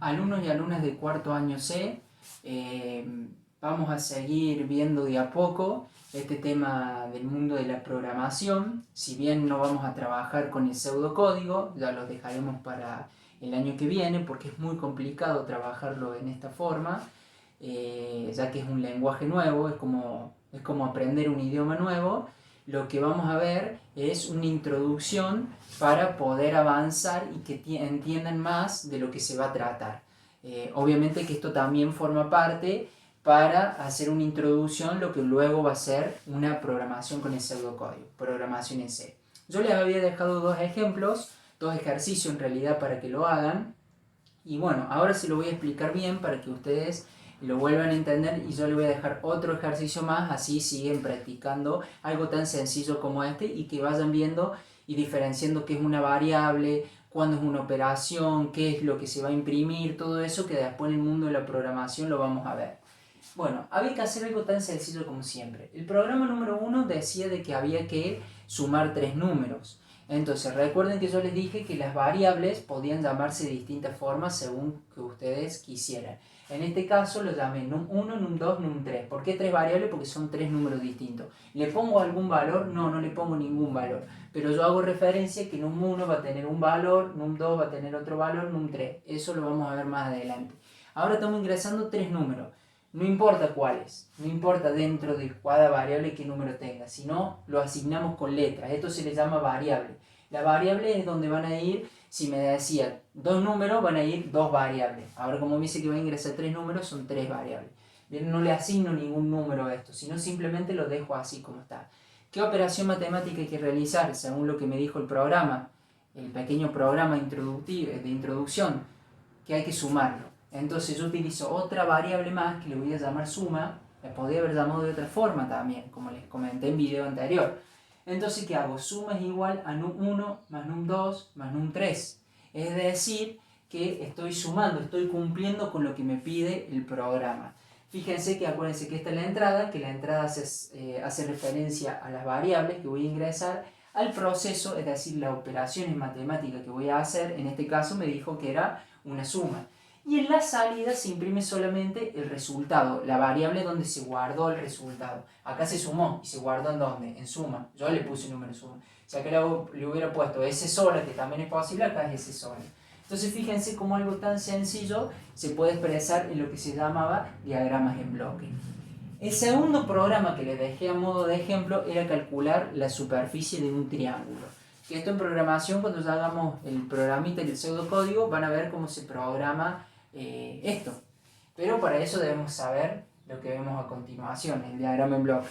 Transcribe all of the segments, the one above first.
Alumnos y alumnas de cuarto año C, eh, vamos a seguir viendo de a poco este tema del mundo de la programación. Si bien no vamos a trabajar con el pseudocódigo, ya lo dejaremos para el año que viene porque es muy complicado trabajarlo en esta forma, ya que es un lenguaje nuevo, es como aprender un idioma nuevo. Lo que vamos a ver es una introducción para poder avanzar y que entiendan más de lo que se va a tratar. Obviamente que esto también forma parte para hacer una introducción, lo que luego va a ser una programación con el pseudocódigo, programación en C. Yo les había dejado dos ejemplos, dos ejercicios en realidad para que lo hagan. Y bueno, ahora se lo voy a explicar bien para que ustedes lo vuelvan a entender y yo les voy a dejar otro ejercicio más, así siguen practicando algo tan sencillo como este y que vayan viendo y diferenciando qué es una variable, cuándo es una operación, qué es lo que se va a imprimir, todo eso que después en el mundo de la programación lo vamos a ver. Bueno, había que hacer algo tan sencillo como siempre. El programa número 1 decía de que había que sumar tres números. Entonces, recuerden que yo les dije que las variables podían llamarse de distintas formas según que ustedes quisieran. En este caso lo llamé num1, num2, num3. ¿Por qué tres variables? Porque son tres números distintos. ¿Le pongo algún valor? No, no le pongo ningún valor. Pero yo hago referencia que num1 va a tener un valor, num2 va a tener otro valor, num3. Eso lo vamos a ver más adelante. Ahora estamos ingresando tres números. No importa cuáles, no importa dentro de cada variable qué número tenga, sino lo asignamos con letras. Esto se le llama variable. La variable es donde van a ir, si me decía dos números, van a ir dos variables. Ahora como me dice que va a ingresar tres números, son tres variables. Bien, no le asigno ningún número a esto, sino simplemente lo dejo así como está. ¿Qué operación matemática hay que realizar? Según lo que me dijo el programa, el pequeño programa de introducción, que hay que sumarlo. Entonces yo utilizo otra variable más que le voy a llamar suma. La podría haber llamado de otra forma también, como les comenté en video anterior. Entonces, ¿qué hago? Suma es igual a num1 más num2 más num3. Es decir, que estoy sumando, estoy cumpliendo con lo que me pide el programa. Fíjense que acuérdense que esta es la entrada, que la entrada hace referencia a las variables que voy a ingresar, al proceso, es decir, las operaciones matemáticas que voy a hacer. En este caso me dijo que era una suma. Y en la salida se imprime solamente el resultado, la variable donde se guardó el resultado. Acá se sumó y se guardó en dónde, en suma. Yo le puse número suma. Si acá le hubiera puesto S sola, que también es posible, acá es S sola. Entonces fíjense cómo algo tan sencillo se puede expresar en lo que se llamaba diagramas en bloque. El segundo programa que les dejé a modo de ejemplo era calcular la superficie de un triángulo. Que esto en programación, cuando ya hagamos el programita y el pseudocódigo, van a ver cómo se programa esto. Pero para eso debemos saber lo que vemos a continuación, el diagrama en bloque.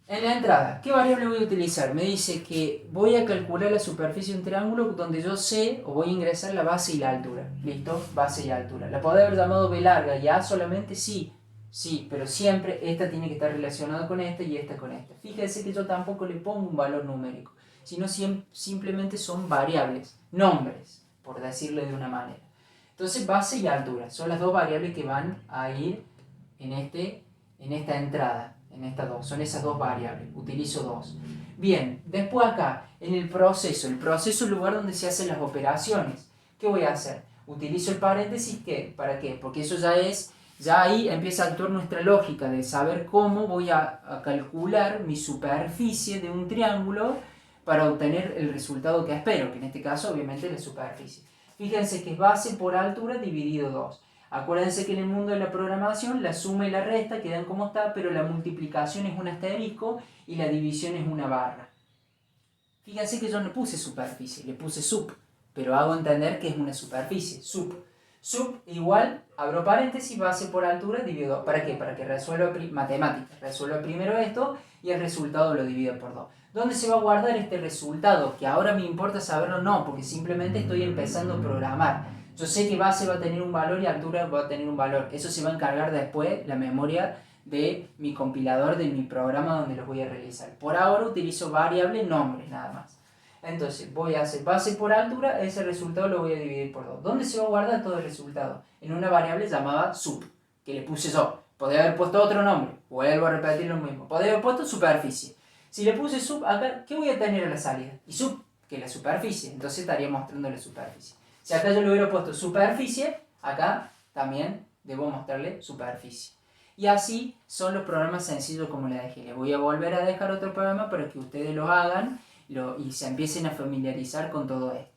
En la entrada, ¿qué variable voy a utilizar? Me dice que voy a calcular la superficie de un triángulo donde yo sé o voy a ingresar la base y la altura. ¿Listo? Base y altura. ¿La podría haber llamado B larga y A solamente? Sí. Sí, pero siempre esta tiene que estar relacionada con esta y esta con esta. Fíjense que yo tampoco le pongo un valor numérico, sino simplemente son variables, nombres, por decirlo de una manera. Entonces, base y altura son las dos variables que van a ir en esta entrada, en estas dos. Son esas dos variables. Utilizo dos. Bien, después acá, en el proceso es el lugar donde se hacen las operaciones. ¿Qué voy a hacer? Utilizo el paréntesis, ¿qué? ¿Para qué? Porque eso ya ahí empieza a actuar nuestra lógica de saber cómo voy a calcular mi superficie de un triángulo para obtener el resultado que espero, que en este caso obviamente es la superficie. Fíjense que es base por altura dividido 2. Acuérdense que en el mundo de la programación la suma y la resta quedan como está, pero la multiplicación es un asterisco y la división es una barra. Fíjense que yo no puse superficie, le puse sub, pero hago entender que es una superficie, sub. Sub igual, abro paréntesis, base por altura, divido 2. ¿Para qué? Para que resuelva matemáticas. Resuelva primero esto y el resultado lo divido por 2. ¿Dónde se va a guardar este resultado? Que ahora me importa saberlo, no, porque simplemente estoy empezando a programar. Yo sé que base va a tener un valor y altura va a tener un valor. Eso se va a encargar después la memoria de mi compilador, de mi programa donde los voy a realizar. Por ahora utilizo variable nombres nada más. Entonces voy a hacer base por altura, ese resultado lo voy a dividir por 2. ¿Dónde se va a guardar todo el resultado? En una variable llamada sub, que le puse yo. Podría haber puesto otro nombre, vuelvo a repetir lo mismo. Podría haber puesto superficie. Si le puse sub acá, ¿qué voy a tener a la salida? Y sub, que es la superficie, entonces estaría mostrando la superficie. Si acá yo le hubiera puesto superficie, acá también debo mostrarle superficie. Y así son los programas sencillos como les dejé. Les voy a volver a dejar otro programa para que ustedes lo hagan y se empiecen a familiarizar con todo esto.